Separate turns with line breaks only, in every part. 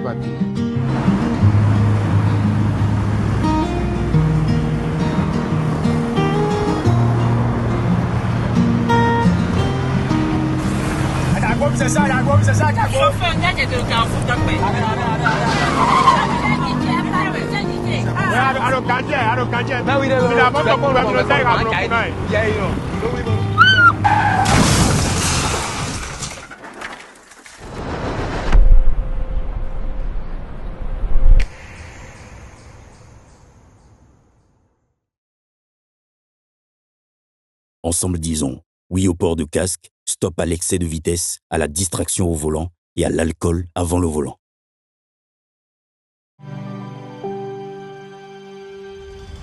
bâti.
C'est ça, c'est ça,
Ensemble disons oui au port de casque, stop à l'excès de vitesse, à la distraction au volant et à l'alcool avant le volant.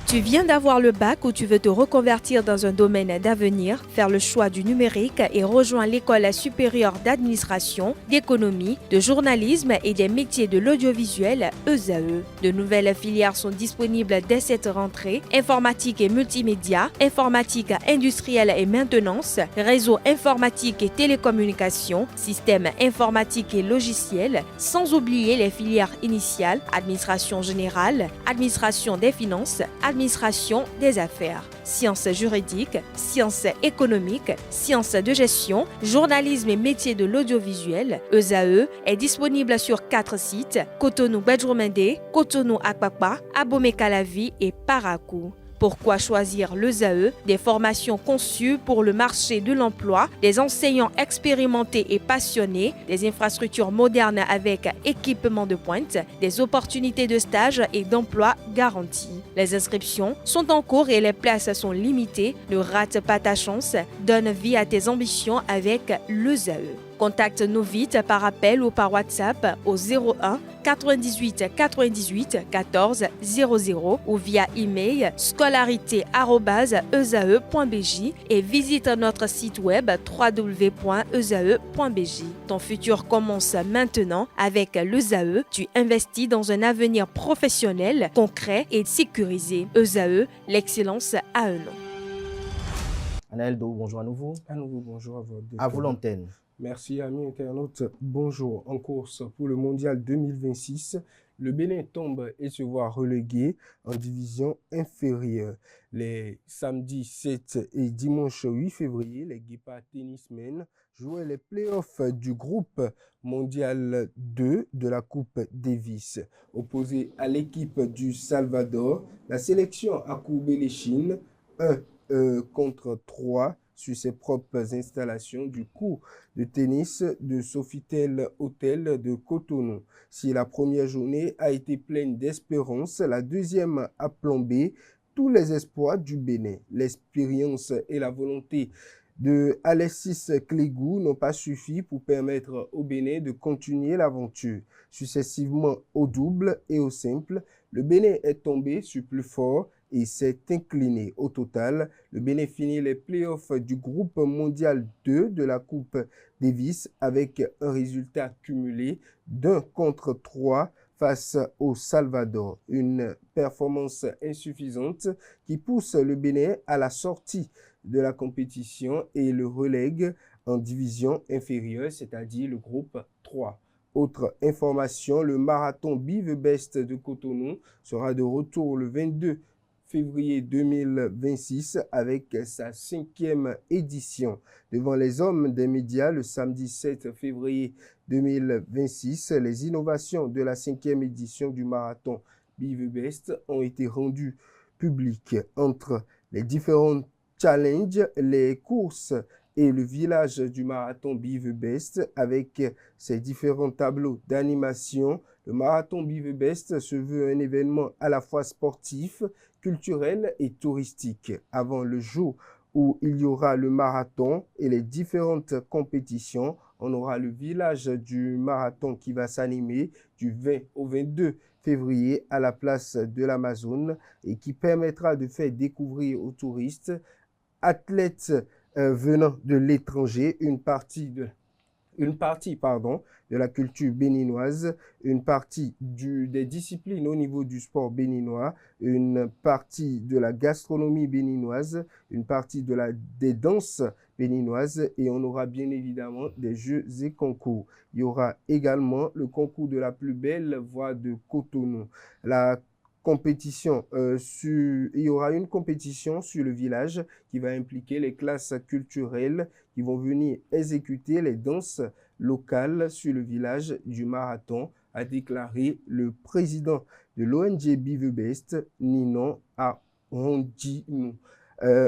Tu viens d'avoir le bac ou tu veux te reconvertir dans un domaine d'avenir, faire le choix du numérique et rejoindre l'école supérieure d'administration, d'économie, de journalisme et des métiers de l'audiovisuel ESAE. De nouvelles filières sont disponibles dès cette rentrée: informatique et multimédia, informatique industrielle et maintenance, réseau informatique et télécommunications, système informatique et logiciel, sans oublier les filières initiales: administration générale, administration des finances, administration des affaires, sciences juridiques, sciences économiques, sciences de gestion, journalisme et métiers de l'audiovisuel. ESAE est disponible sur 4 sites: Cotonou-Badjoumendé, Cotonou-Akpakpa, Abomey-Calavi et Parakou. Pourquoi choisir l'ESAE? Des formations conçues pour le marché de l'emploi, des enseignants expérimentés et passionnés, des infrastructures modernes avec équipement de pointe, des opportunités de stage et d'emploi garanties. Les inscriptions sont en cours et les places sont limitées. Ne rate pas ta chance. Donne vie à tes ambitions avec l'ESAE. Contacte-nous vite par appel ou par WhatsApp au 01 98 98 14 00 ou via email scolarité@esae.bj et visite notre site web www.esae.bj. Ton futur commence maintenant avec l'ESAE. Tu investis dans un avenir professionnel, concret et sécurisé. ESAE, l'excellence à un nom.
Anaël-Do, bonjour à nouveau.
À nouveau, bonjour à vous.
À vous l'antenne.
Merci amis internautes, bonjour. En course pour le mondial 2026, le Bénin tombe et se voit relégué en division inférieure. Les samedis 7 et dimanche 8 février, les Guépards Tennismen jouaient les playoffs du groupe mondial 2 de la Coupe Davis. Opposé à l'équipe du Salvador, la sélection a courbé les chines 1 contre 3 sur ses propres installations du cours de tennis de Sofitel Hôtel de Cotonou. Si la première journée a été pleine d'espérance, la deuxième a plombé tous les espoirs du Bénin. L'expérience et la volonté de Alexis Clégou n'ont pas suffi pour permettre au Bénin de continuer l'aventure. Successivement au double et au simple, le Bénin est tombé sur plus fort et s'est incliné. Au total, le Bénin finit les playoffs du groupe mondial 2 de la Coupe Davis avec un résultat cumulé d'1 contre 3 face au Salvador. Une performance insuffisante qui pousse le Bénin à la sortie de la compétition et le relègue en division inférieure, c'est-à-dire le groupe 3. Autre information, le marathon Be The Best de Cotonou sera de retour le 22 février 2026 avec sa 5e édition. Devant les hommes des médias, le samedi 7 février 2026, les innovations de la 5e édition du marathon Be The Best ont été rendues publiques. Entre les différents challenges, les courses et le village du marathon Be The Best avec ses différents tableaux d'animation, le marathon Be The Best se veut un événement à la fois sportif, culturel et touristique. Avant le jour où il y aura le marathon et les différentes compétitions, on aura le village du marathon qui va s'animer du 20 au 22 février à la place de l'Amazone et qui permettra de faire découvrir aux touristes, athlètes venant de l'étranger, une partie de la culture béninoise, une partie des disciplines au niveau du sport béninois, une partie de la gastronomie béninoise, une partie des danses béninoise et on aura bien évidemment des jeux et concours. Il y aura également le concours de la plus belle voix de Cotonou. La compétition il y aura une compétition sur le village qui va impliquer les classes culturelles qui vont venir exécuter les danses locales sur le village du marathon, a déclaré le président de l'ONG Be The Best, Ninon Arondjinou.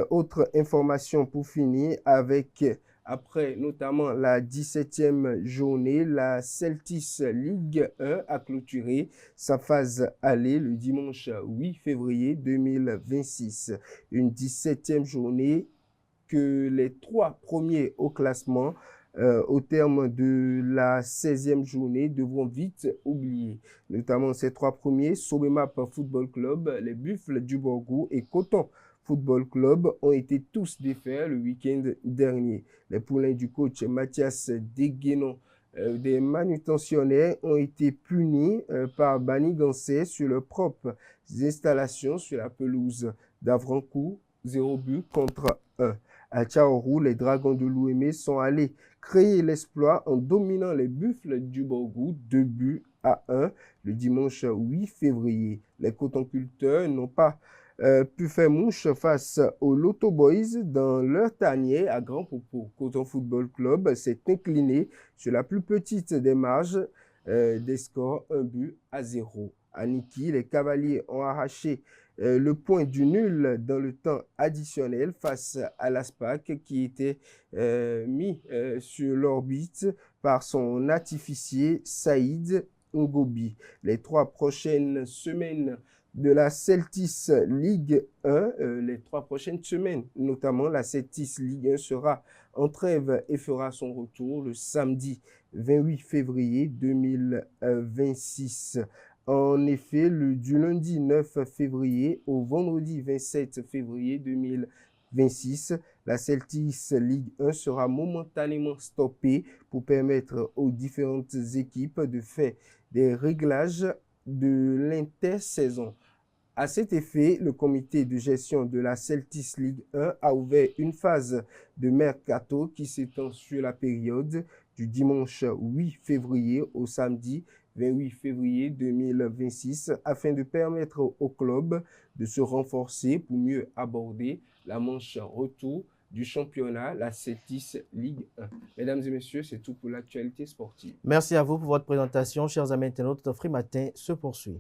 Autre information pour finir avec, après notamment la 17e journée, la Celtics Ligue 1 a clôturé sa phase aller le dimanche 8 février 2026. Une 17e journée que les 3 premiers au classement au terme de la 16e journée devront vite oublier. Notamment ces 3 premiers, Sobemap Football Club, les Buffles du Borgou et Coton Football Club ont été tous défaits le week-end dernier. Les poulains du coach Mathias Deguénon des manutentionnaires ont été punis par Bani Gansé sur leurs propres installations sur la pelouse d'Avrancourt, 0 but contre 1. À Tchaorou, les Dragons de l'Ouémé sont allés créer l'exploit en dominant les Buffles du Borgou 2 buts à 1 le dimanche 8 février. Les cotonculteurs n'ont pas pu faire mouche face aux Lotto Boys dans leur tanière à Grand Popo. Coton Football Club s'est incliné sur la plus petite des marges des scores 1 but à 0. À Niki, les Cavaliers ont arraché le point du nul dans le temps additionnel face à l'ASPAC qui était mis sur l'orbite par son artificier Saïd Ngobi. Les 3 prochaines semaines de la Celtics Ligue 1, les 3 prochaines semaines, notamment la Celtics Ligue 1 sera en trêve et fera son retour le samedi 28 février 2026. En effet, du lundi 9 février au vendredi 27 février 2026, la Celtics Ligue 1 sera momentanément stoppée pour permettre aux différentes équipes de faire des réglages de l'intersaison. À cet effet, le comité de gestion de la Celtics Ligue 1 a ouvert une phase de mercato qui s'étend sur la période du dimanche 8 février au samedi 28 février 2026 afin de permettre au club de se renforcer pour mieux aborder la manche retour du championnat, la Celtics Ligue 1. Mesdames et messieurs, c'est tout pour l'actualité sportive.
Merci à vous pour votre présentation. Chers amis internautes, Free Matin se poursuit.